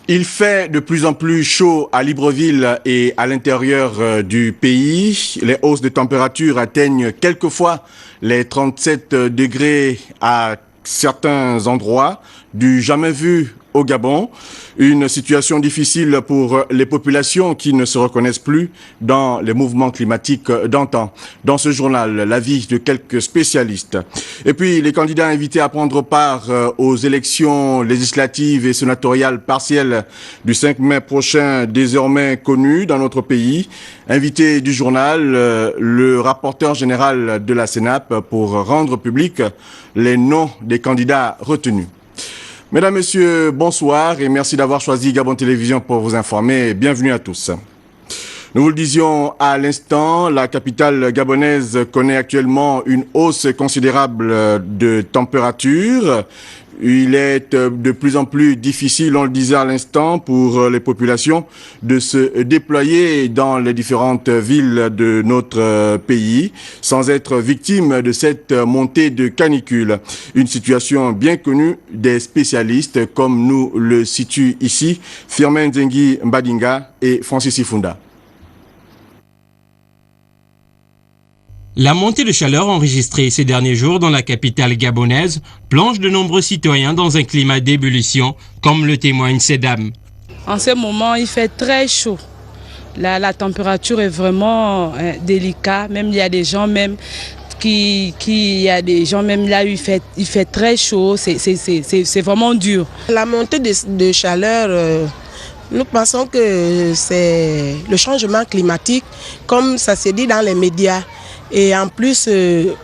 Il fait de plus en plus chaud à Libreville et à l'intérieur du pays. Les hausses de température atteignent quelquefois les 37 degrés à certains endroits, du jamais vu au Gabon. Une situation difficile pour les populations qui ne se reconnaissent plus dans les mouvements climatiques d'antan. Dans ce journal, l'avis de quelques spécialistes. Et puis, les candidats invités à prendre part aux élections législatives et sénatoriales partielles du 5 mai prochain, désormais connus dans notre pays. Invité du journal, le rapporteur général de la Sénap pour rendre public les noms des candidats retenus. Mesdames, Messieurs, bonsoir et merci d'avoir choisi Gabon Télévision pour vous informer. Bienvenue à tous. Nous vous le disions à l'instant, la capitale gabonaise connaît actuellement une hausse considérable de température. Il est de plus en plus difficile, on le disait à l'instant, pour les populations de se déployer dans les différentes villes de notre pays sans être victimes de cette montée de canicule. Une situation bien connue des spécialistes, comme nous le situent ici Firmin Nzengi Mbadinga et Francis Ifunda. La montée de chaleur enregistrée ces derniers jours dans la capitale gabonaise plonge de nombreux citoyens dans un climat d'ébullition, comme le témoignent ces dames. En ce moment, il fait très chaud. La température est vraiment délicate. Même il y a des gens même là où il fait très chaud. C'est vraiment dur. La montée de chaleur. Nous pensons que c'est le changement climatique, comme ça se dit dans les médias. Et en plus,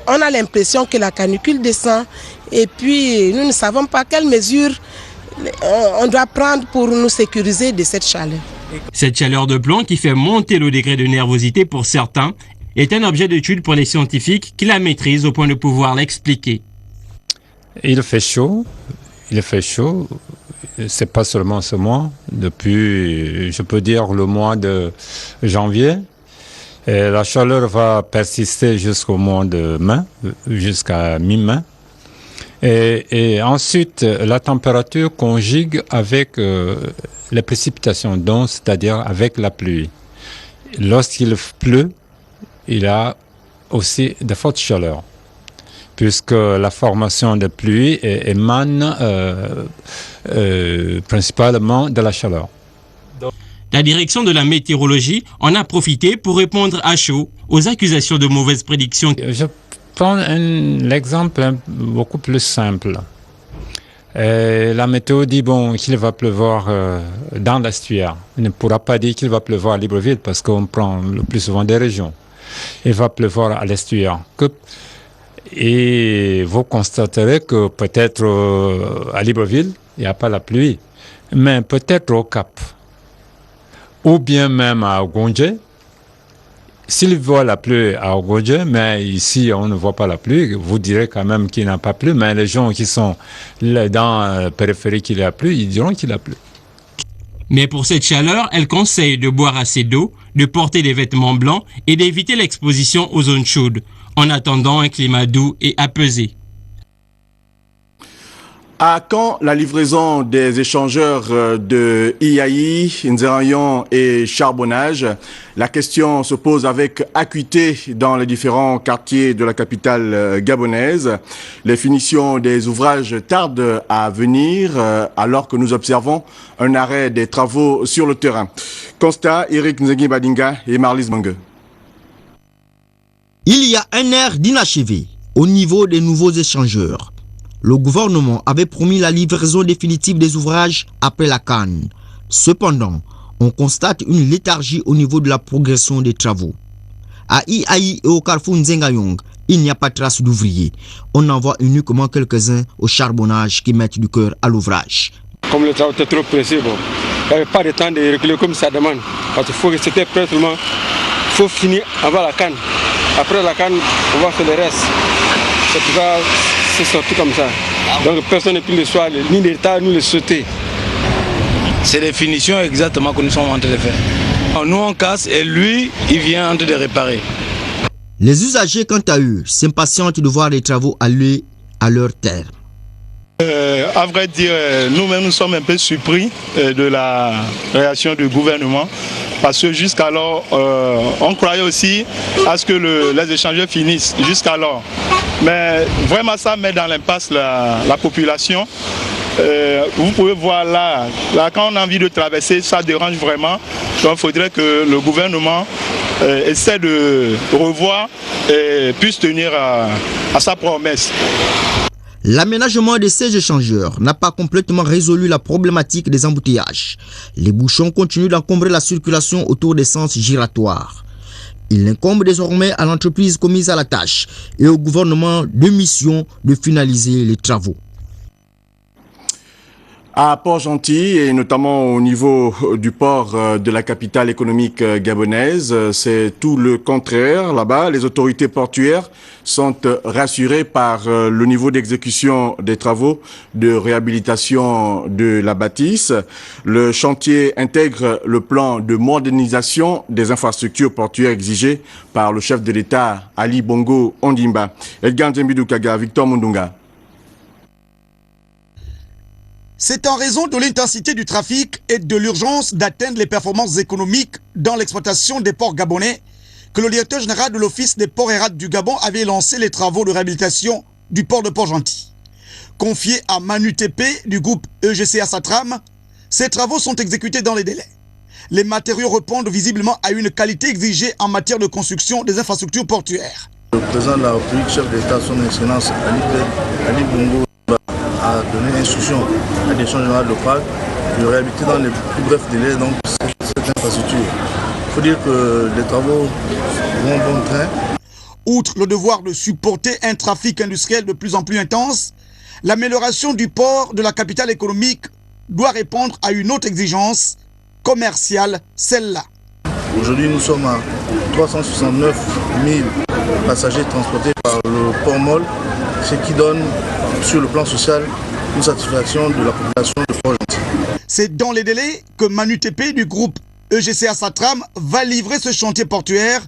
on a l'impression que la canicule descend. Et puis, nous ne savons pas quelles mesures on doit prendre pour nous sécuriser de cette chaleur. Cette chaleur de plomb qui fait monter le degré de nervosité pour certains est un objet d'étude pour les scientifiques qui la maîtrisent au point de pouvoir l'expliquer. Il fait chaud. C'est pas seulement ce mois. Depuis, je peux dire, le mois de janvier. Et la chaleur va persister jusqu'au mois de mai, jusqu'à mi-mai. Et ensuite, la température conjugue avec les précipitations, donc c'est-à-dire avec la pluie. Lorsqu'il pleut, il y a aussi de fortes chaleurs, puisque la formation de pluie émane principalement de la chaleur. La direction de la météorologie en a profité pour répondre à chaud aux accusations de mauvaises prédictions. Je prends l'exemple beaucoup plus simple. La météo dit qu'il va pleuvoir dans l'estuaire. On ne pourra pas dire qu'il va pleuvoir à Libreville parce qu'on prend le plus souvent des régions. Il va pleuvoir à l'estuaire. Et vous constaterez que peut-être à Libreville, il n'y a pas la pluie, mais peut-être au Cap. Ou bien même à Ogondje. S'il voit la pluie à Ogondje, mais ici on ne voit pas la pluie, vous direz quand même qu'il n'a pas plu, mais les gens qui sont dans la périphérie qu'il a plu, ils diront qu'il a plu. Mais pour cette chaleur, elle conseille de boire assez d'eau, de porter des vêtements blancs et d'éviter l'exposition aux zones chaudes, en attendant un climat doux et apaisé. À quand la livraison des échangeurs de IAI, Nzerayon et Charbonnage? La question se pose avec acuité dans les différents quartiers de la capitale gabonaise. Les finitions des ouvrages tardent à venir alors que nous observons un arrêt des travaux sur le terrain. Constat, Eric Nzengi Badinga et Marlise Mangue. Il y a un air d'inachevé au niveau des nouveaux échangeurs. Le gouvernement avait promis la livraison définitive des ouvrages après la CAN. Cependant, on constate une léthargie au niveau de la progression des travaux. À IAI et au carrefour Nzengayong, il n'y a pas de trace d'ouvriers. On en voit uniquement quelques-uns au charbonnage qui mettent du cœur à l'ouvrage. Comme le travail était trop pressé, il n'y avait pas de temps de reculer comme ça demande. Parce qu'il faut que c'était pratiquement, il faut finir avant la CAN. Après la CAN, on va faire le reste. C'est pour ça c'est sorti comme ça. Donc personne n'est plus le soir, ni l'État, ni le sauter. C'est les finitions exactement que nous sommes en train de faire. Nous on casse et lui, il vient en train de réparer. Les usagers, quant à eux, s'impatientent de voir les travaux aller à leur terme. À vrai dire, nous-mêmes nous sommes un peu surpris de la réaction du gouvernement parce que jusqu'alors, on croyait aussi à ce que les échangeurs finissent jusqu'alors. Mais vraiment ça met dans l'impasse la population. Vous pouvez voir là, quand on a envie de traverser, ça dérange vraiment. Donc il faudrait que le gouvernement essaie de revoir et puisse tenir à sa promesse. L'aménagement de ces échangeurs n'a pas complètement résolu la problématique des embouteillages. Les bouchons continuent d'encombrer la circulation autour des sens giratoires. Il incombe désormais à l'entreprise commise à la tâche et au gouvernement de mission de finaliser les travaux. À Port-Gentil et notamment au niveau du port de la capitale économique gabonaise, c'est tout le contraire. Là-bas, les autorités portuaires sont rassurées par le niveau d'exécution des travaux de réhabilitation de la bâtisse. Le chantier intègre le plan de modernisation des infrastructures portuaires exigé par le chef de l'État, Ali Bongo Ondimba. Edgar Nzembidoukaga, Victor Mundunga. C'est en raison de l'intensité du trafic et de l'urgence d'atteindre les performances économiques dans l'exploitation des ports gabonais que le directeur général de l'Office des ports et rades du Gabon avait lancé les travaux de réhabilitation du port de Port-Gentil. Confiés à Manu TP du groupe EGCA Satram, ces travaux sont exécutés dans les délais. Les matériaux répondent visiblement à une qualité exigée en matière de construction des infrastructures portuaires. Le président de la République, chef d'État, son excellence Ali Bongo, a donné instruction à la direction générale locale de réhabiliter dans les plus brefs délais donc, cette infrastructure. Il faut dire que les travaux vont bon train. Outre le devoir de supporter un trafic industriel de plus en plus intense, l'amélioration du port de la capitale économique doit répondre à une autre exigence commerciale, celle-là. Aujourd'hui, nous sommes à 369 000 passagers transportés par le port MOL, ce qui donne sur le plan social une satisfaction de la population de Port-Gentil. C'est dans les délais que Manu TP du groupe EGCA Satram va livrer ce chantier portuaire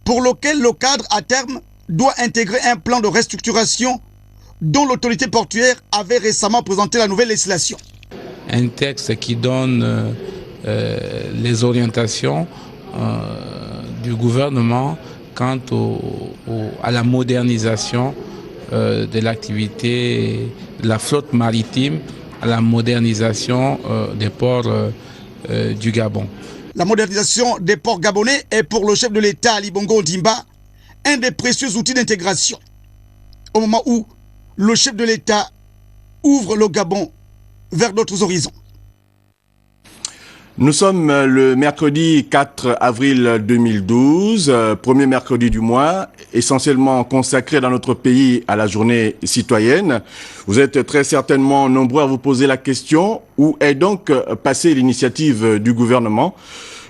pour lequel le cadre à terme doit intégrer un plan de restructuration dont l'autorité portuaire avait récemment présenté la nouvelle législation. Un texte qui donne les orientations du gouvernement quant à la modernisation de l'activité de la flotte maritime, à la modernisation des ports du Gabon. La modernisation des ports gabonais est pour le chef de l'État Ali Bongo Ondimba un des précieux outils d'intégration. Au moment où le chef de l'État ouvre le Gabon vers d'autres horizons. Nous sommes le mercredi 4 avril 2012, premier mercredi du mois, essentiellement consacré dans notre pays à la journée citoyenne. Vous êtes très certainement nombreux à vous poser la question, où est donc passée l'initiative du gouvernement ?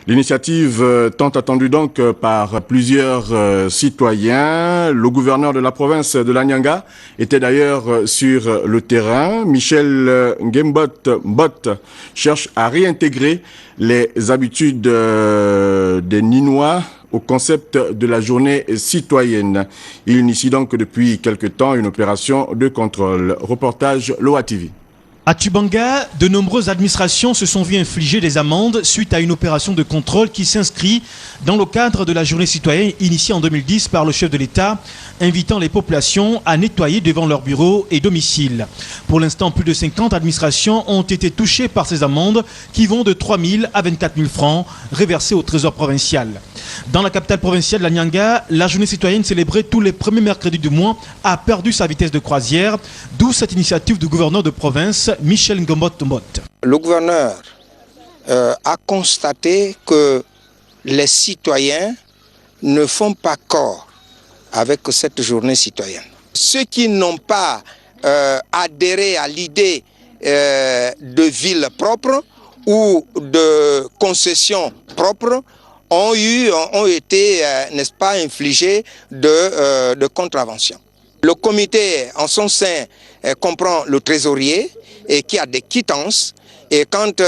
L'initiative tant attendue donc par plusieurs citoyens. Le gouverneur de la province de l'Anyanga était d'ailleurs sur le terrain. Michel Ngembot cherche à réintégrer les habitudes des Ninois au concept de la journée citoyenne. Il initie donc depuis quelque temps une opération de contrôle. Reportage Loa TV. À Tubanga, de nombreuses administrations se sont vues infliger des amendes suite à une opération de contrôle qui s'inscrit dans le cadre de la journée citoyenne initiée en 2010 par le chef de l'État, invitant les populations à nettoyer devant leurs bureaux et domiciles. Pour l'instant, plus de 50 administrations ont été touchées par ces amendes qui vont de 3 000 à 24 000 francs reversés au trésor provincial. Dans la capitale provinciale de l'Anyanga, la journée citoyenne célébrée tous les premiers mercredis du mois a perdu sa vitesse de croisière, d'où cette initiative du gouverneur de province, Michel Ngembot. Le gouverneur a constaté que les citoyens ne font pas corps avec cette journée citoyenne. Ceux qui n'ont pas adhéré à l'idée de ville propre ou de concession propre ont été, n'est-ce pas, infligés de contraventions. Le comité en son sein comprend le trésorier et qui a des quittances. Et quand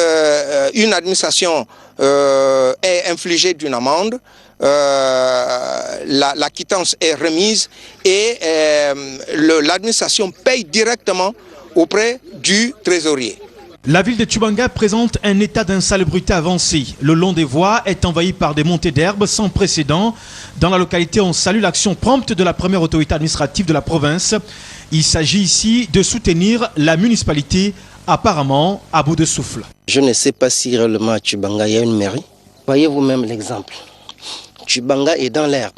une administration est infligée d'une amende, la quittance est remise et l'administration paye directement auprès du trésorier. La ville de Tchibanga présente un état d'insalubrité avancé. Le long des voies est envahi par des montées d'herbe sans précédent. Dans la localité, on salue l'action prompte de la première autorité administrative de la province. Il s'agit ici de soutenir la municipalité, apparemment à bout de souffle. Je ne sais pas si réellement à Tchibanga il y a une mairie. Voyez vous-même l'exemple. Tchibanga est dans l'herbe.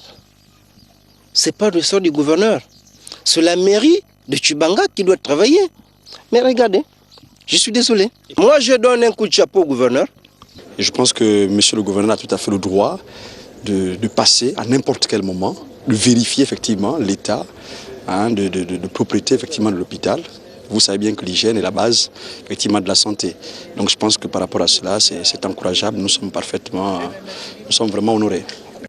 Ce n'est pas le sort du gouverneur. C'est la mairie de Tchibanga qui doit travailler. Mais regardez. Je suis désolé. Moi, je donne un coup de chapeau au gouverneur. Et je pense que monsieur le gouverneur a tout à fait le droit de passer à n'importe quel moment, de vérifier effectivement l'état de propriété effectivement de l'hôpital. Vous savez bien que l'hygiène est la base effectivement de la santé. Donc je pense que par rapport à cela, c'est encourageable. Nous sommes vraiment honorés.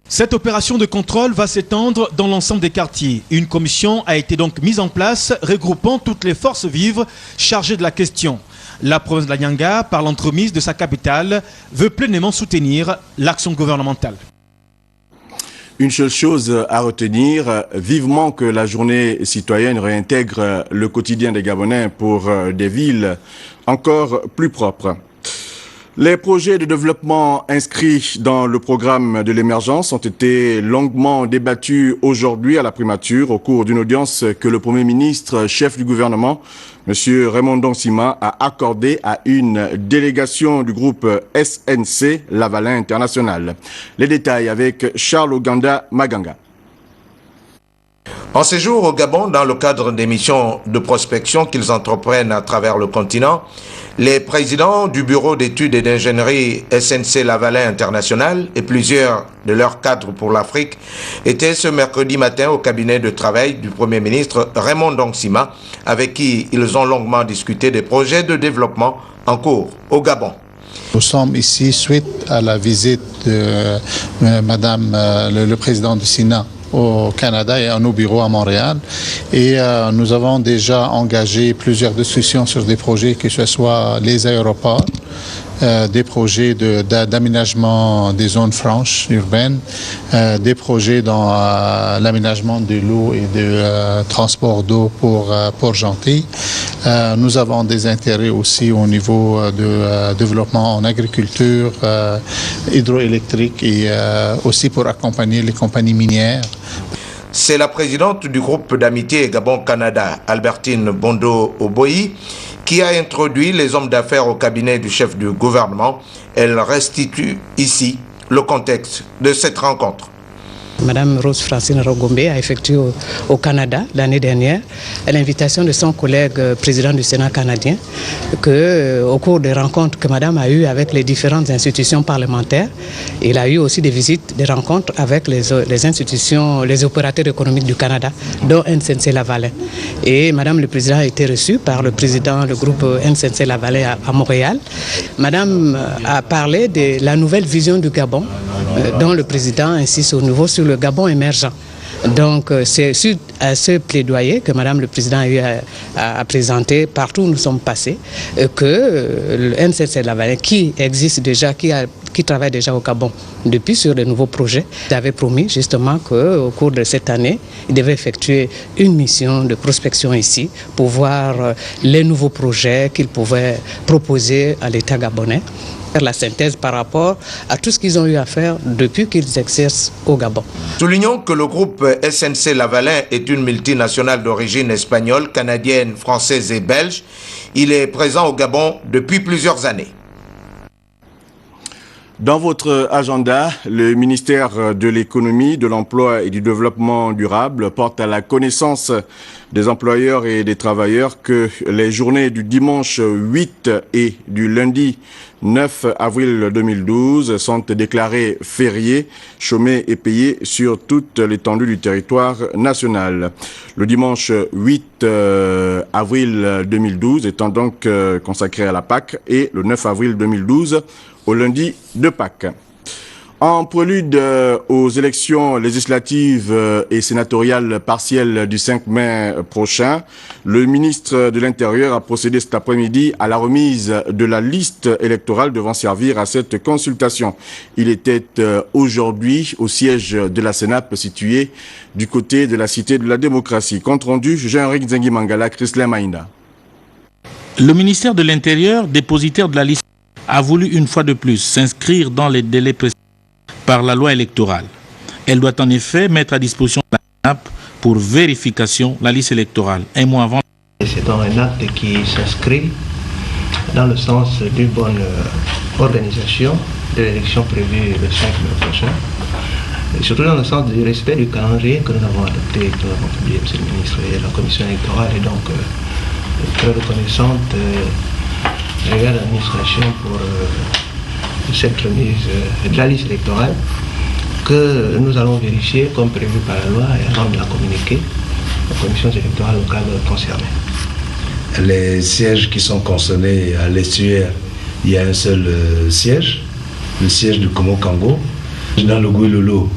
Cette opération de contrôle va s'étendre dans l'ensemble des quartiers. Une commission a été donc mise en place, regroupant toutes les forces vives chargées de la question. La province de la Nyanga, par l'entremise de sa capitale, veut pleinement soutenir l'action gouvernementale. Une seule chose à retenir, vivement que la journée citoyenne réintègre le quotidien des Gabonais pour des villes encore plus propres. Les projets de développement inscrits dans le programme de l'émergence ont été longuement débattus aujourd'hui à la primature au cours d'une audience que le Premier ministre, chef du gouvernement, M. Raymond Donsima, a accordée à une délégation du groupe SNC Lavalin International. Les détails avec Charles Oganda Maganga. En séjour au Gabon, dans le cadre des missions de prospection qu'ils entreprennent à travers le continent, les présidents du bureau d'études et d'ingénierie SNC Lavalin International et plusieurs de leurs cadres pour l'Afrique étaient ce mercredi matin au cabinet de travail du Premier ministre Raymond Donsima, avec qui ils ont longuement discuté des projets de développement en cours au Gabon. Nous sommes ici suite à la visite de Madame le président du Sénat au Canada et à nos bureaux à Montréal. Et nous avons déjà engagé plusieurs discussions sur des projets, que ce soit les aéroports, des projets d'aménagement des zones franches urbaines, des projets dans l'aménagement de l'eau et de transport d'eau pour Port-Gentil. Nous avons des intérêts aussi au niveau de développement en agriculture, hydroélectrique et aussi pour accompagner les compagnies minières. C'est la présidente du groupe d'amitié Gabon-Canada, Albertine Bondo-Oboyi, qui a introduit les hommes d'affaires au cabinet du chef du gouvernement. Elle restitue ici le contexte de cette rencontre. Madame Rose Francine Rogombe a effectué au Canada l'année dernière à l'invitation de son collègue président du Sénat canadien au cours des rencontres que Madame a eues avec les différentes institutions parlementaires, il a eu aussi des visites, des rencontres avec les institutions, les opérateurs économiques du Canada, dont NCNC Lavalin. Et Madame le président a été reçue par le président du groupe NCNC Lavalin à Montréal. Madame a parlé de la nouvelle vision du Gabon, dont le président insiste au nouveau sur le Gabon émergent. Donc c'est suite à ce plaidoyer que Madame le Président a eu à présenter partout où nous sommes passés, que le NCNC Lavalin, qui existe déjà, qui travaille déjà au Gabon depuis sur de nouveaux projets, avait promis justement qu'au cours de cette année, il devait effectuer une mission de prospection ici pour voir les nouveaux projets qu'il pouvait proposer à l'État gabonais. La synthèse par rapport à tout ce qu'ils ont eu à faire depuis qu'ils exercent au Gabon. Soulignons que le groupe SNC Lavalin est une multinationale d'origine espagnole, canadienne, française et belge. Il est présent au Gabon depuis plusieurs années. Dans votre agenda, le ministère de l'économie, de l'emploi et du développement durable porte à la connaissance des employeurs et des travailleurs que les journées du dimanche 8 et du lundi 9 avril 2012 sont déclarées fériées, chômées et payées sur toute l'étendue du territoire national. Le dimanche 8 avril 2012 étant donc consacré à la Pâque et le 9 avril 2012 au lundi de Pâques. En prélude aux élections législatives et sénatoriales partielles du 5 mai prochain, le ministre de l'Intérieur a procédé cet après-midi à la remise de la liste électorale devant servir à cette consultation. Il était aujourd'hui au siège de la Sénap situé du côté de la Cité de la Démocratie. Compte rendu, Jean-Henri Nzengi Mangala, Chrislin Maïna. Le ministère de l'Intérieur, dépositaire de la liste, a voulu une fois de plus s'inscrire dans les délais prescrits par la loi électorale. Elle doit en effet mettre à disposition de la SENAP pour vérification la liste électorale un mois avant. C'est un acte qui s'inscrit dans le sens d'une bonne organisation de l'élection prévue le 5 mai prochain, et surtout dans le sens du respect du calendrier que nous avons adopté, que nous avons publié, M. le ministre, et la commission électorale est donc très reconnaissante envers l'administration pour cette remise de la liste électorale que nous allons vérifier comme prévu par la loi et avant de la communiquer aux commissions électorales locales concernées. Les sièges qui sont concernés à l'estuaire, il y a un seul siège, le siège de Komo-Kango. Dans le Gouilolo,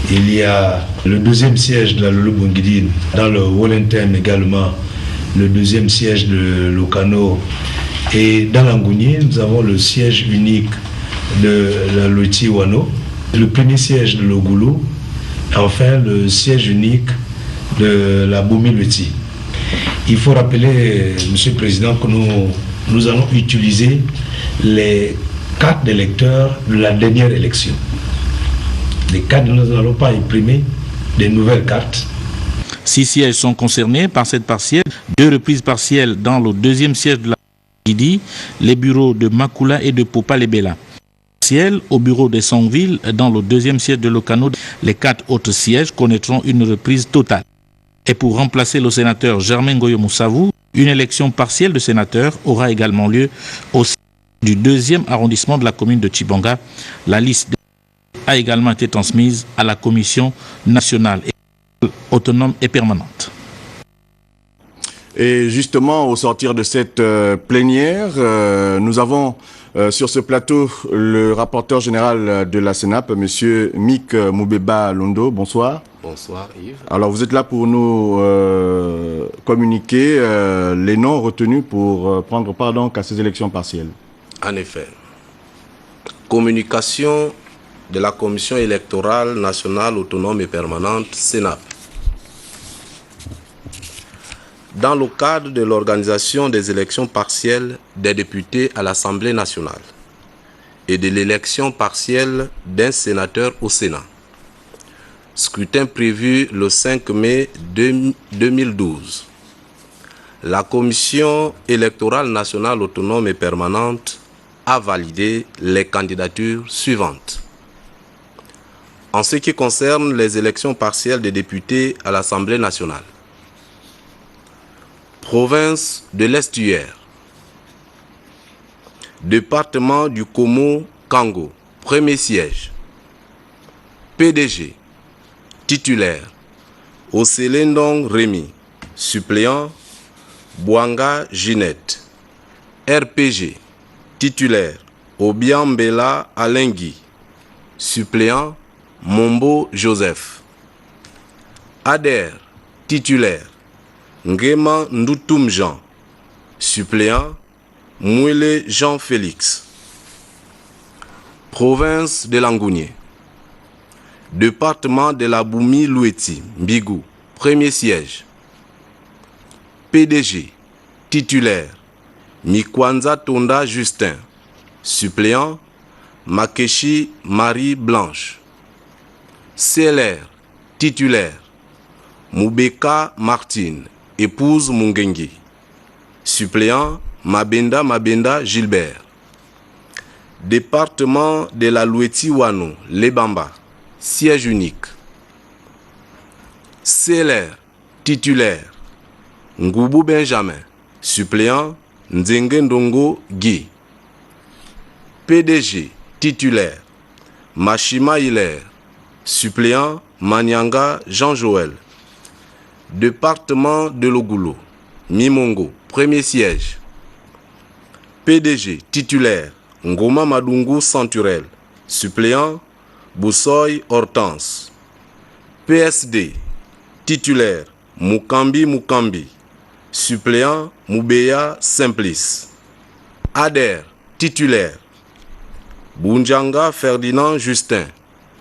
il y a le deuxième siège de la Lolo-Bongidine. Dans le Wallentine également, le deuxième siège de Lokano. Et dans l'Angounier, nous avons le siège unique de la Loti-Wano, le premier siège de Logoulou, et enfin le siège unique de la Boumi-Loti. Il faut rappeler, Monsieur le Président, que nous allons utiliser les cartes d'électeurs de la dernière élection. Les cartes, nous n'allons pas imprimer des nouvelles cartes. 6 sièges sont concernés par cette partielle, 2 reprises partielles dans le deuxième siège de la Guidi, les bureaux de Makula et de Popa-Lebela. Partielle au bureau de Songville dans le deuxième siège de Lokano. Les 4 autres sièges connaîtront une reprise totale. Et pour remplacer le sénateur Germain Goyo Moussavou, une élection partielle de sénateur aura également lieu au sein du 2e arrondissement de la commune de Tchibanga. La liste a également été transmise à la commission nationale autonome et permanente. Et justement, au sortir de cette plénière, nous avons sur ce plateau le rapporteur général de la SENAP, M. Mick Moubeba Londo. Bonsoir. Bonsoir Yves. Alors vous êtes là pour nous communiquer les noms retenus pour prendre part donc à ces élections partielles. En effet, communication de la Commission électorale nationale autonome et permanente SENAP. Dans le cadre de l'organisation des élections partielles des députés à l'Assemblée nationale et de l'élection partielle d'un sénateur au Sénat, scrutin prévu le 5 mai 2012, la Commission électorale nationale autonome et permanente a validé les candidatures suivantes. En ce qui concerne les élections partielles des députés à l'Assemblée nationale, province de l'Estuaire, département du Komo-Kango, premier siège, PDG, titulaire, Oselendong Rémi, suppléant, Bouanga Ginette, RPG, titulaire, Obiambela Alengui, suppléant, Mombo Joseph, ADER, titulaire, Ngema Ndoutoum Jean, suppléant, Mouile Jean-Félix. Province de Langounier, département de la Boumi-Loueti, Mbigou, premier siège, PDG, titulaire, Mikwanza Tonda Justin, suppléant, Makeshi Marie Blanche. CLR, titulaire, Moubeka Martine, épouse Mungengi. Suppléant, Mabenda Gilbert. Département de la Loueti-Wano, Lebamba, siège unique. CLR, titulaire, Ngoubou Benjamin, suppléant, Nzenge Ndongo Guy. PDG, titulaire, Mashima Hilaire, suppléant, Manyanga Jean-Joël. Département de Logoulo, Mimongo, premier siège. PDG, titulaire, Ngoma Madungu Centurel, suppléant, Boussoy Hortense. PSD, titulaire, Mukambi, suppléant, Moubeya Simplice. ADER, titulaire, Bunjanga Ferdinand Justin,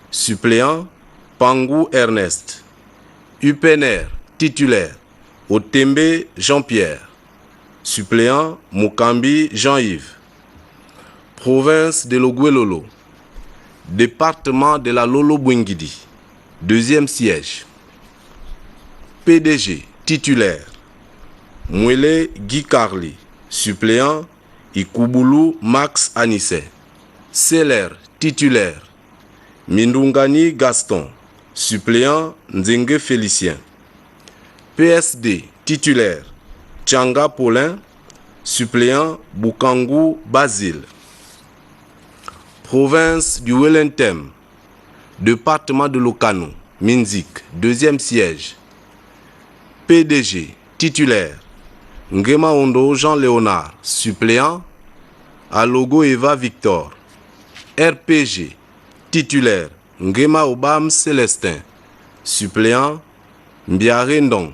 suppléant, Pangou Ernest. UPNR, titulaire, Otembe Jean-Pierre, suppléant Mukambi Jean-Yves. Province de Logouelolo, département de la Lolo-Bwingidi, deuxième siège. PDG, titulaire, Mwele Guy Carly, suppléant, Ikoubulu Max Anissé. Seller, titulaire, Mindungani Gaston, suppléant, Nzenge Félicien. PSD, titulaire, Tchanga Paulin, suppléant, Bukangu Basile. Province du Welentem, département de Lokano, Minzik, deuxième siège. PDG, titulaire, Ngema Ondo Jean-Léonard, suppléant, Alogo Eva Victor. RPG, titulaire, Ngema Obam Célestin, suppléant, Mbiare Ndong.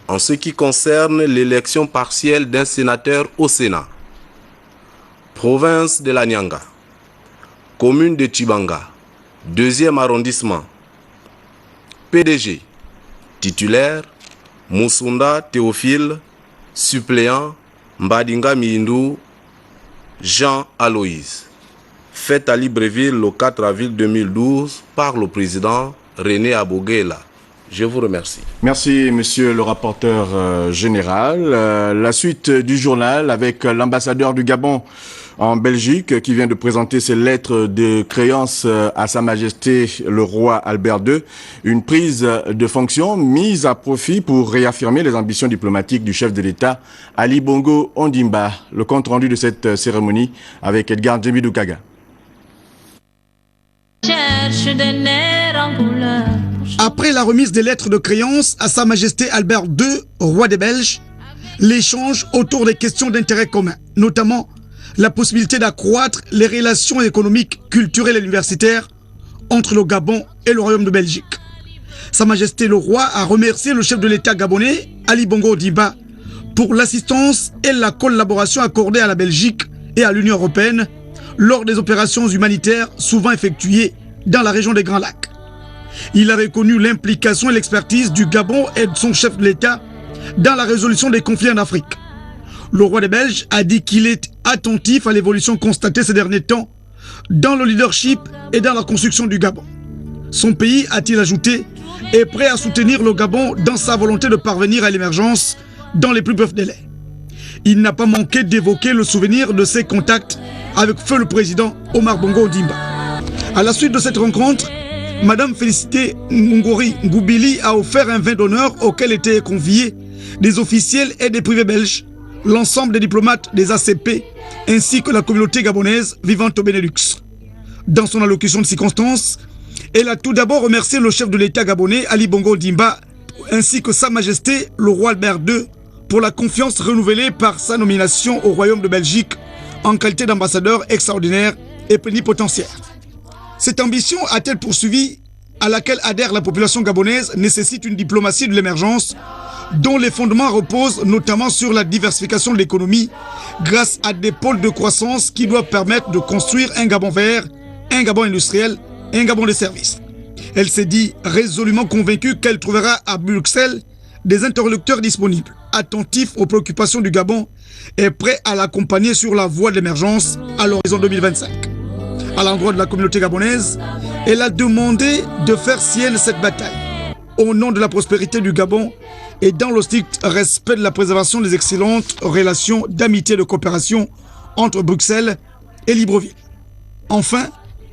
En ce qui concerne l'élection partielle d'un sénateur au Sénat, province de la Nyanga, commune de Tchibanga, deuxième arrondissement. PDG, titulaire, Moussunda Théophile, suppléant, Mbadinga Miindou, Jean Aloïse. Fête à Libreville le 4 avril 2012 par le président René Aboguela. Je vous remercie. Merci, monsieur le rapporteur général. La suite du journal avec l'ambassadeur du Gabon en Belgique qui vient de présenter ses lettres de créance à Sa Majesté le roi Albert II. Une prise de fonction mise à profit pour réaffirmer les ambitions diplomatiques du chef de l'État Ali Bongo Ondimba. Le compte rendu de cette cérémonie avec Edgar Djemidoukaga. Après la remise des lettres de créance à Sa Majesté Albert II, roi des Belges, l'échange autour des questions d'intérêt commun, notamment la possibilité d'accroître les relations économiques, culturelles et universitaires entre le Gabon et le Royaume de Belgique. Sa Majesté le roi a remercié le chef de l'État gabonais, Ali Bongo Ondimba, pour l'assistance et la collaboration accordée à la Belgique et à l'Union européenne lors des opérations humanitaires souvent effectuées dans la région des Grands Lacs. Il a reconnu l'implication et l'expertise du Gabon et de son chef de l'État dans la résolution des conflits en Afrique. Le roi des Belges a dit qu'il est attentif à l'évolution constatée ces derniers temps dans le leadership et dans la construction du Gabon. Son pays, a-t-il ajouté, est prêt à soutenir le Gabon dans sa volonté de parvenir à l'émergence dans les plus brefs délais. Il n'a pas manqué d'évoquer le souvenir de ses contacts avec feu le président Omar Bongo Ondimba. À la suite de cette rencontre, Madame Félicité Ngongori Ngoubili a offert un vin d'honneur auquel étaient conviés des officiels et des privés belges, l'ensemble des diplomates des ACP, ainsi que la communauté gabonaise vivant au Benelux. Dans son allocution de circonstance, elle a tout d'abord remercié le chef de l'État gabonais, Ali Bongo Ondimba, ainsi que Sa Majesté, le roi Albert II, pour la confiance renouvelée par sa nomination au Royaume de Belgique en qualité d'ambassadeur extraordinaire et plénipotentiaire. Cette ambition a-t-elle poursuivi, à laquelle adhère la population gabonaise, nécessite une diplomatie de l'émergence dont les fondements reposent notamment sur la diversification de l'économie grâce à des pôles de croissance qui doivent permettre de construire un Gabon vert, un Gabon industriel et un Gabon de services. Elle s'est dit résolument convaincue qu'elle trouvera à Bruxelles des interlocuteurs disponibles, attentifs aux préoccupations du Gabon et prêts à l'accompagner sur la voie de l'émergence à l'horizon 2025. À l'endroit de la communauté gabonaise, elle a demandé de faire sienne cette bataille au nom de la prospérité du Gabon et dans le strict respect de la préservation des excellentes relations d'amitié et de coopération entre Bruxelles et Libreville. Enfin,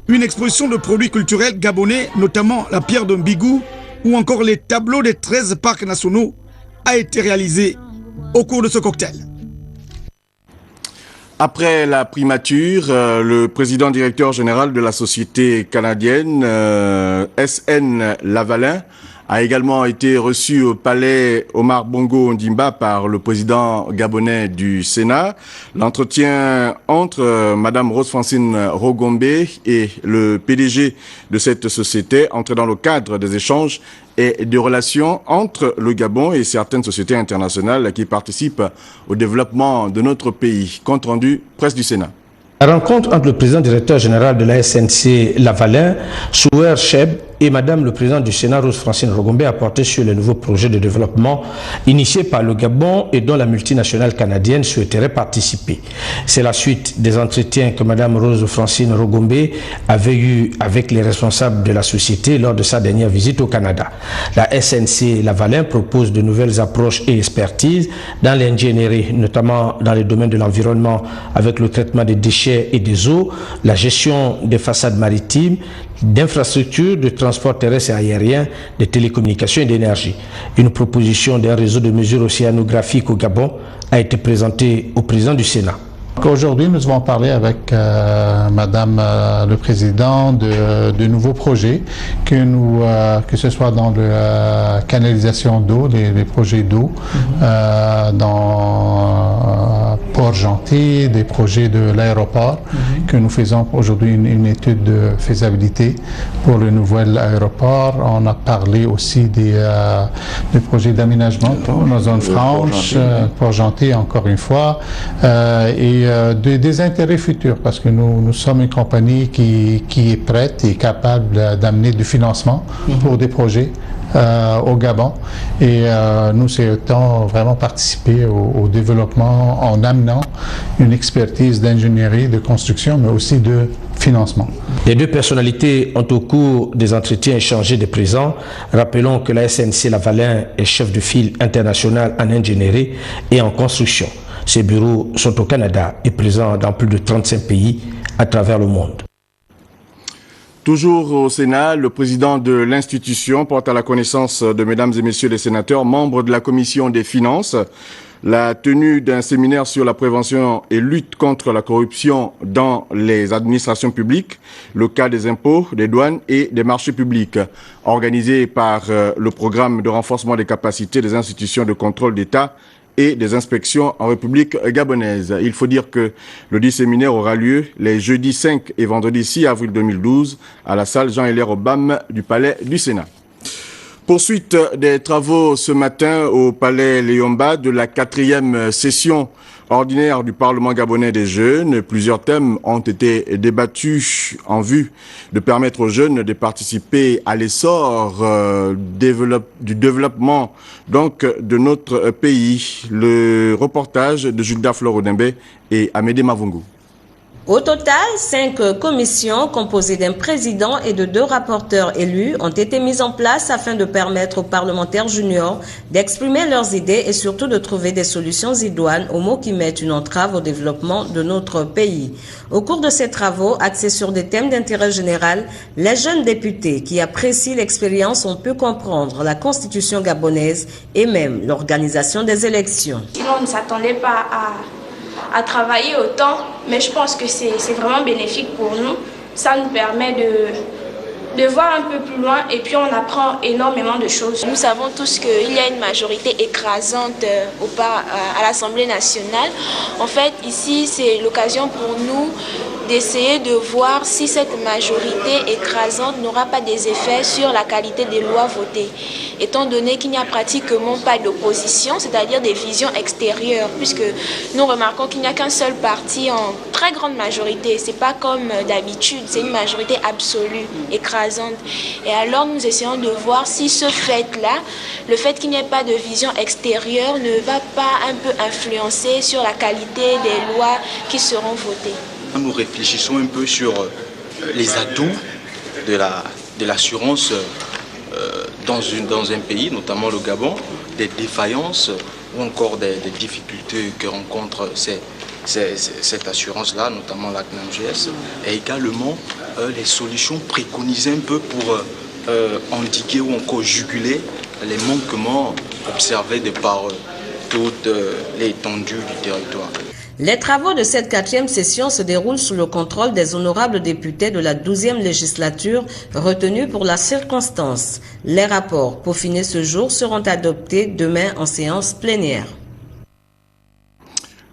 une exposition de produits culturels gabonais, notamment la pierre de Mbigou ou encore les tableaux des 13 parcs nationaux, a été réalisée au cours de ce cocktail. Après la primature, le président directeur général de la société canadienne, SN Lavalin, a également été reçu au palais Omar Bongo Ondimba par le président gabonais du Sénat. L'entretien entre Madame Rose-Francine Rogombe et le PDG de cette société entre dans le cadre des échanges et des relations entre le Gabon et certaines sociétés internationales qui participent au développement de notre pays. Compte rendu, presse du Sénat. La rencontre entre le président directeur général de la SNC Lavalin, Souer Cheb, et Madame le Président du Sénat, Rose Francine Rogombe, a porté sur les nouveaux projets de développement initiés par le Gabon et dont la multinationale canadienne souhaiterait participer. C'est la suite des entretiens que Madame Rose Francine Rogombe avait eu avec les responsables de la société lors de sa dernière visite au Canada. La SNC Lavalin propose de nouvelles approches et expertises dans l'ingénierie, notamment dans les domaines de l'environnement avec le traitement des déchets et des eaux, la gestion des façades maritimes, d'infrastructures de transport terrestre et aérien, de télécommunications et d'énergie. Une proposition d'un réseau de mesures océanographiques au Gabon a été présentée au président du Sénat. Aujourd'hui, nous avons parlé avec Madame le Président de nouveaux projets, que ce soit dans la canalisation d'eau, les projets d'eau, dans Port-Gentil, des projets de l'aéroport, que nous faisons aujourd'hui une étude de faisabilité pour le nouvel aéroport. On a parlé aussi des projets d'aménagement dans la zone franche, Port-Gentil encore une fois, et des intérêts futurs, parce que nous sommes une compagnie qui est prête et capable d'amener du financement pour des projets au Gabon, et nous souhaitons vraiment participer au développement en amenant une expertise d'ingénierie, de construction, mais aussi de financement. Les deux personnalités ont au cours des entretiens échangé des présents. Rappelons que la SNC Lavalin est chef de file international en ingénierie et en construction. Ces bureaux sont au Canada et présents dans plus de 35 pays à travers le monde. Toujours au Sénat, le président de l'institution porte à la connaissance de mesdames et messieurs les sénateurs, membres de la commission des finances, la tenue d'un séminaire sur la prévention et lutte contre la corruption dans les administrations publiques, le cas des impôts, des douanes et des marchés publics, organisé par le programme de renforcement des capacités des institutions de contrôle d'État et des inspections en République gabonaise. Il faut dire que le dit séminaire aura lieu les jeudis 5 et vendredi 6 avril 2012 à la salle Jean-Hilaire Obam du Palais du Sénat. Poursuite des travaux ce matin au Palais Léomba de la 4e session ordinaire du Parlement gabonais des jeunes. Plusieurs thèmes ont été débattus en vue de permettre aux jeunes de participer à l'essor du développement donc de notre pays. Le reportage de Jules Flore Odembe et Amédée Mavungu. Au total, 5 commissions composées d'un président et de 2 rapporteurs élus ont été mises en place afin de permettre aux parlementaires juniors d'exprimer leurs idées et surtout de trouver des solutions idoines aux maux qui mettent une entrave au développement de notre pays. Au cours de ces travaux, axés sur des thèmes d'intérêt général, les jeunes députés qui apprécient l'expérience ont pu comprendre la constitution gabonaise et même l'organisation des élections. On ne s'attendait pas à travailler autant, mais je pense que c'est vraiment bénéfique pour nous. Ça nous permet de voir un peu plus loin et puis on apprend énormément de choses. Nous savons tous qu'il y a une majorité écrasante à l'Assemblée nationale. En fait, ici, c'est l'occasion pour nous d'essayer de voir si cette majorité écrasante n'aura pas des effets sur la qualité des lois votées. Étant donné qu'il n'y a pratiquement pas d'opposition, c'est-à-dire des visions extérieures, puisque nous remarquons qu'il n'y a qu'un seul parti en très grande majorité. Ce n'est pas comme d'habitude, c'est une majorité absolue, écrasante. Et alors nous essayons de voir si ce fait-là, le fait qu'il n'y ait pas de vision extérieure, ne va pas un peu influencer sur la qualité des lois qui seront votées. Nous réfléchissons un peu sur les atouts de l'assurance dans un pays, notamment le Gabon, des défaillances ou encore des difficultés que rencontre cette assurance-là, notamment la CNAMGS, et également les solutions préconisées un peu pour endiguer ou encore juguler les manquements observés de par toute l'étendue du territoire. Les travaux de cette 4e session se déroulent sous le contrôle des honorables députés de la 12e législature retenus pour la circonstance. Les rapports peaufinés ce jour seront adoptés demain en séance plénière.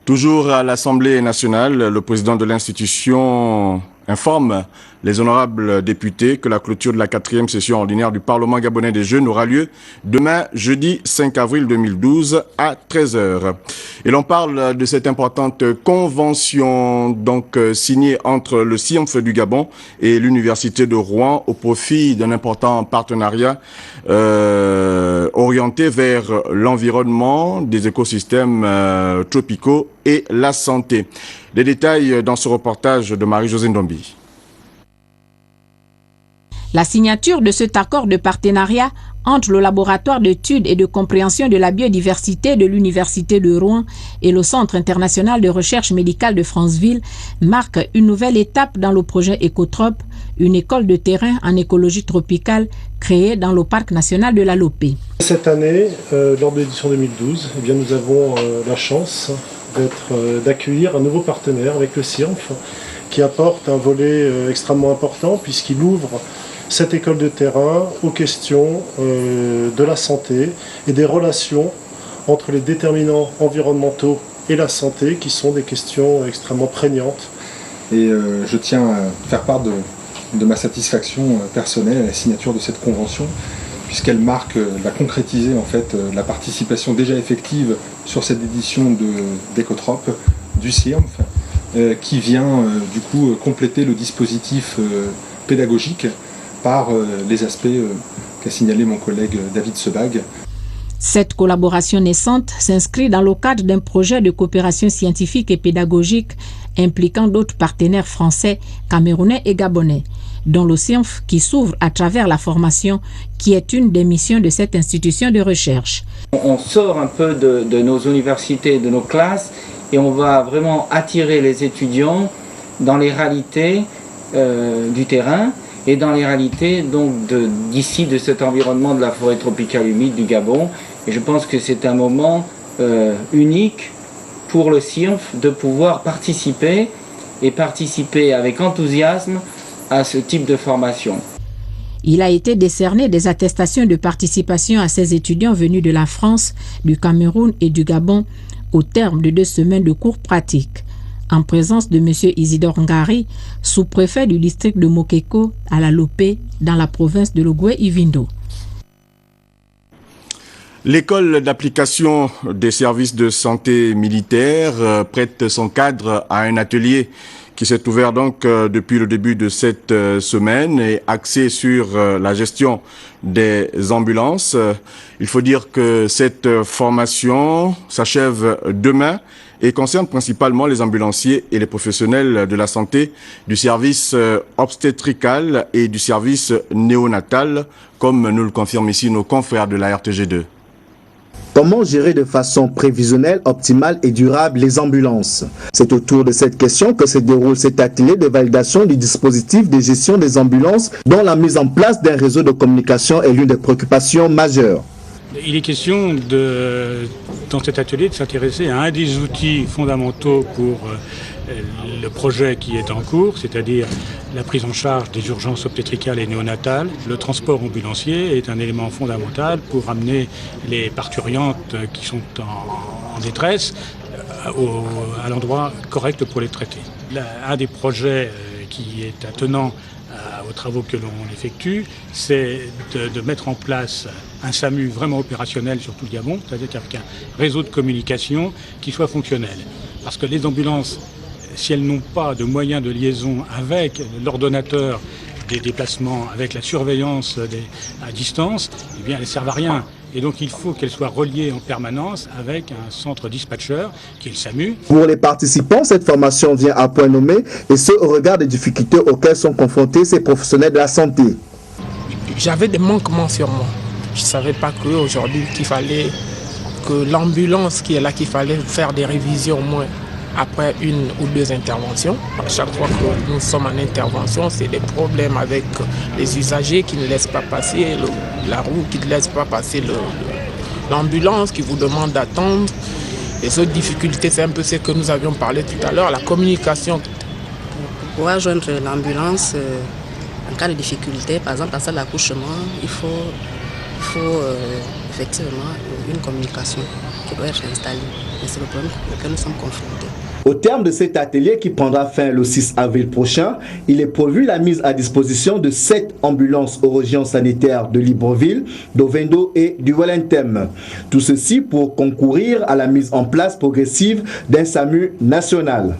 Toujours à l'Assemblée nationale, le président de l'institution informe les honorables députés que la clôture de la 4e session ordinaire du Parlement gabonais des jeunes aura lieu demain, jeudi 5 avril 2012 à 13h. Et l'on parle de cette importante convention donc signée entre le CIRMF du Gabon et l'Université de Rouen au profit d'un important partenariat orienté vers l'environnement, des écosystèmes tropicaux et la santé. Des détails dans ce reportage de Marie-Josée Ndombi. La signature de cet accord de partenariat entre le laboratoire d'études et de compréhension de la biodiversité de l'Université de Rouen et le Centre international de recherche médicale de Franceville marque une nouvelle étape dans le projet Écotrope, une école de terrain en écologie tropicale créée dans le parc national de la Lopé. Cette année, lors de l'édition 2012, eh bien, nous avons la chance d'accueillir un nouveau partenaire avec le CIRMF qui apporte un volet extrêmement important puisqu'il ouvre cette école de terrain aux questions de la santé et des relations entre les déterminants environnementaux et la santé qui sont des questions extrêmement prégnantes. Et je tiens à faire part de ma satisfaction personnelle à la signature de cette convention puisqu'elle va concrétiser en fait la participation déjà effective sur cette édition d'Écotrope du CIRMF qui vient du coup compléter le dispositif pédagogique par les aspects qu'a signalé mon collègue David Sebag. Cette collaboration naissante s'inscrit dans le cadre d'un projet de coopération scientifique et pédagogique impliquant d'autres partenaires français, camerounais et gabonais, dont le CIRMF qui s'ouvre à travers la formation, qui est une des missions de cette institution de recherche. On sort un peu de nos universités, de nos classes, et on va vraiment attirer les étudiants dans les réalités du terrain, et dans les réalités donc d'ici, de cet environnement de la forêt tropicale humide du Gabon. Et je pense que c'est un moment unique pour le CIRMF de pouvoir participer avec enthousiasme à ce type de formation. Il a été décerné des attestations de participation à ces étudiants venus de la France, du Cameroun et du Gabon au terme de 2 semaines de cours pratiques, en présence de M. Isidore Ngari, sous-préfet du district de Mokeko à la Lopé, dans la province de Logoué-Ivindo. L'école d'application des services de santé militaire prête son cadre à un atelier qui s'est ouvert donc depuis le début de cette semaine et axé sur la gestion des ambulances. Il faut dire que cette formation s'achève demain et concerne principalement les ambulanciers et les professionnels de la santé du service obstétrical et du service néonatal, comme nous le confirment ici nos confrères de la RTG2. Comment gérer de façon prévisionnelle, optimale et durable les ambulances? C'est autour de cette question que se déroule cet atelier de validation du dispositif de gestion des ambulances dont la mise en place d'un réseau de communication est l'une des préoccupations majeures. Il est question dans cet atelier de s'intéresser à un des outils fondamentaux pour le projet qui est en cours, c'est-à-dire la prise en charge des urgences obstétricales et néonatales. Le transport ambulancier est un élément fondamental pour amener les parturiantes qui sont en détresse à l'endroit correct pour les traiter. Un des projets qui est attenant aux travaux que l'on effectue, c'est de mettre en place un SAMU vraiment opérationnel sur tout le Gabon, c'est-à-dire avec un réseau de communication qui soit fonctionnel. Parce que les ambulances, si elles n'ont pas de moyens de liaison avec l'ordonnateur des déplacements, avec la surveillance à distance, eh bien elles ne servent à rien. Et donc il faut qu'elles soient reliées en permanence avec un centre dispatcher qui est le SAMU. Pour les participants, cette formation vient à point nommé et ce au regard des difficultés auxquelles sont confrontés ces professionnels de la santé. J'avais des manquements sur moi. Je ne savais pas qu'aujourd'hui qu'il fallait que l'ambulance qui est là, qu'il fallait faire des révisions au moins après 1 ou 2 interventions. À chaque fois que nous sommes en intervention, c'est des problèmes avec les usagers qui ne laissent pas passer la roue, qui ne laissent pas passer l'ambulance, qui vous demande d'attendre. Les autres difficultés, c'est un peu ce que nous avions parlé tout à l'heure, la communication. Pour pouvoir joindre l'ambulance, en cas de difficulté, par exemple, à la salle d'accouchement, il faut effectivement une communication qui doit être installée. Mais c'est le problème auquel nous sommes confrontés. Au terme de cet atelier qui prendra fin le 6 avril prochain, il est prévu la mise à disposition de 7 ambulances aux régions sanitaires de Libreville, d'Ovendo et du Wellington. Tout ceci pour concourir à la mise en place progressive d'un SAMU national.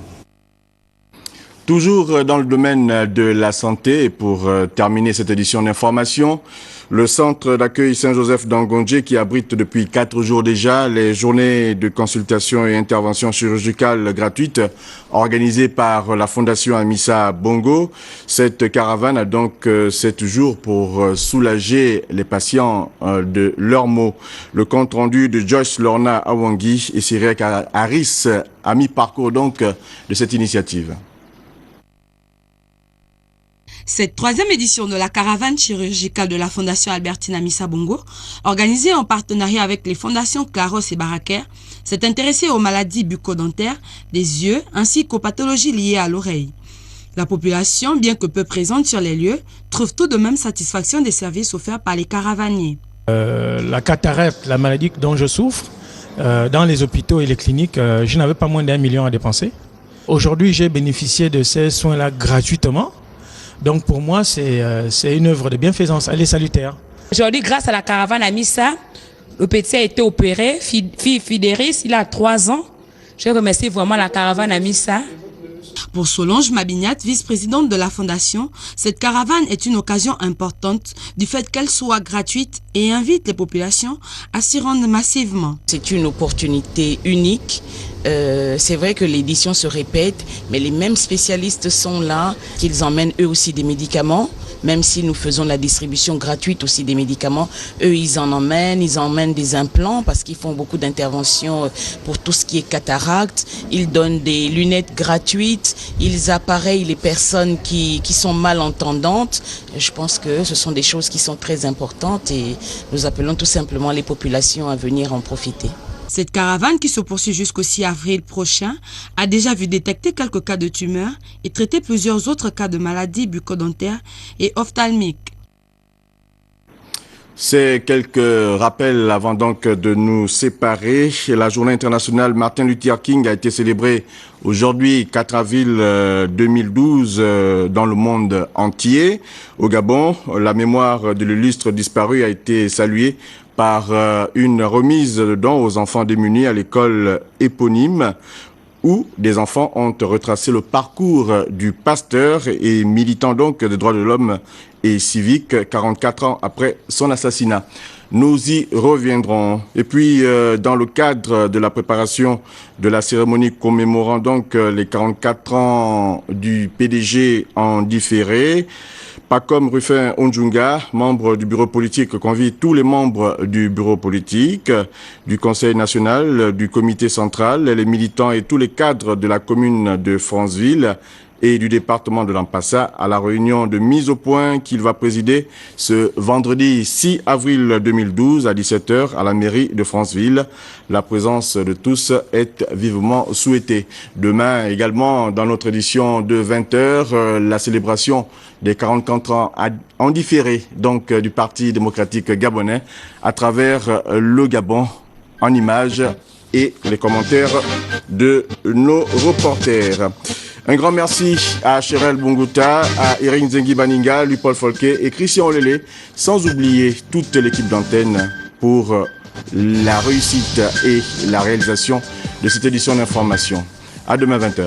Toujours dans le domaine de la santé, et pour terminer cette édition d'information, le centre d'accueil Saint-Joseph d'Angondje, qui abrite depuis 4 jours déjà les journées de consultation et intervention chirurgicale gratuites organisées par la Fondation Amissa Bongo. Cette caravane a donc 7 jours pour soulager les patients de leurs maux. Le compte rendu de Joyce Lorna Awangi et Cyriac Harris a mis parcours donc de cette initiative. Cette 3e édition de la caravane chirurgicale de la Fondation Albertine Amissa Bongo, organisée en partenariat avec les fondations Claros et Baraker, s'est intéressée aux maladies bucco-dentaires, des yeux ainsi qu'aux pathologies liées à l'oreille. La population, bien que peu présente sur les lieux, trouve tout de même satisfaction des services offerts par les caravaniers. La cataracte, la maladie dont je souffre, dans les hôpitaux et les cliniques, je n'avais pas moins d'1 million à dépenser. Aujourd'hui, j'ai bénéficié de ces soins-là gratuitement. Donc pour moi, c'est une œuvre de bienfaisance, elle est salutaire. Aujourd'hui, grâce à la caravane Amissa, le petit a été opéré, Fidéris, il a 3 ans. Je remercie vraiment la caravane Amissa. Pour Solange Mabignat, vice-présidente de la Fondation, cette caravane est une occasion importante du fait qu'elle soit gratuite et invite les populations à s'y rendre massivement. C'est une opportunité unique. C'est vrai que l'édition se répète, mais les mêmes spécialistes sont là, qu'ils emmènent eux aussi des médicaments. Même si nous faisons la distribution gratuite aussi des médicaments, eux ils emmènent des implants parce qu'ils font beaucoup d'interventions pour tout ce qui est cataracte. Ils donnent des lunettes gratuites, ils appareillent les personnes qui sont malentendantes. Je pense que ce sont des choses qui sont très importantes et nous appelons tout simplement les populations à venir en profiter. Cette caravane, qui se poursuit jusqu'au 6 avril prochain, a déjà vu détecter quelques cas de tumeurs et traiter plusieurs autres cas de maladies bucco-dentaires et ophtalmiques. C'est quelques rappels avant donc de nous séparer. La journée internationale Martin Luther King a été célébrée aujourd'hui 4 avril 2012 dans le monde entier. Au Gabon, la mémoire de l'illustre disparu a été saluée par une remise de dons aux enfants démunis à l'école éponyme où des enfants ont retracé le parcours du pasteur et militant donc des droits de l'homme et civique 44 ans après son assassinat. Nous y reviendrons. Et puis, dans le cadre de la préparation de la cérémonie commémorant donc les 44 ans du PDG en différé, Pacom Rufin Onjunga, membre du bureau politique, convie tous les membres du bureau politique, du Conseil national, du comité central, les militants et tous les cadres de la commune de Franceville et du département de l'Ampassa à la réunion de mise au point qu'il va présider ce vendredi 6 avril 2012 à 17h à la mairie de Franceville. La présence de tous est vivement souhaitée. Demain également, dans notre édition de 20h, la célébration des 44 ans en différé donc du Parti démocratique gabonais à travers le Gabon en images et les commentaires de nos reporters. Un grand merci à Chérel Bongouta, à Erin Zengi Baninga, Louis-Paul Folquet et Christian Olélé, sans oublier toute l'équipe d'antenne pour la réussite et la réalisation de cette édition d'information. À demain 20h.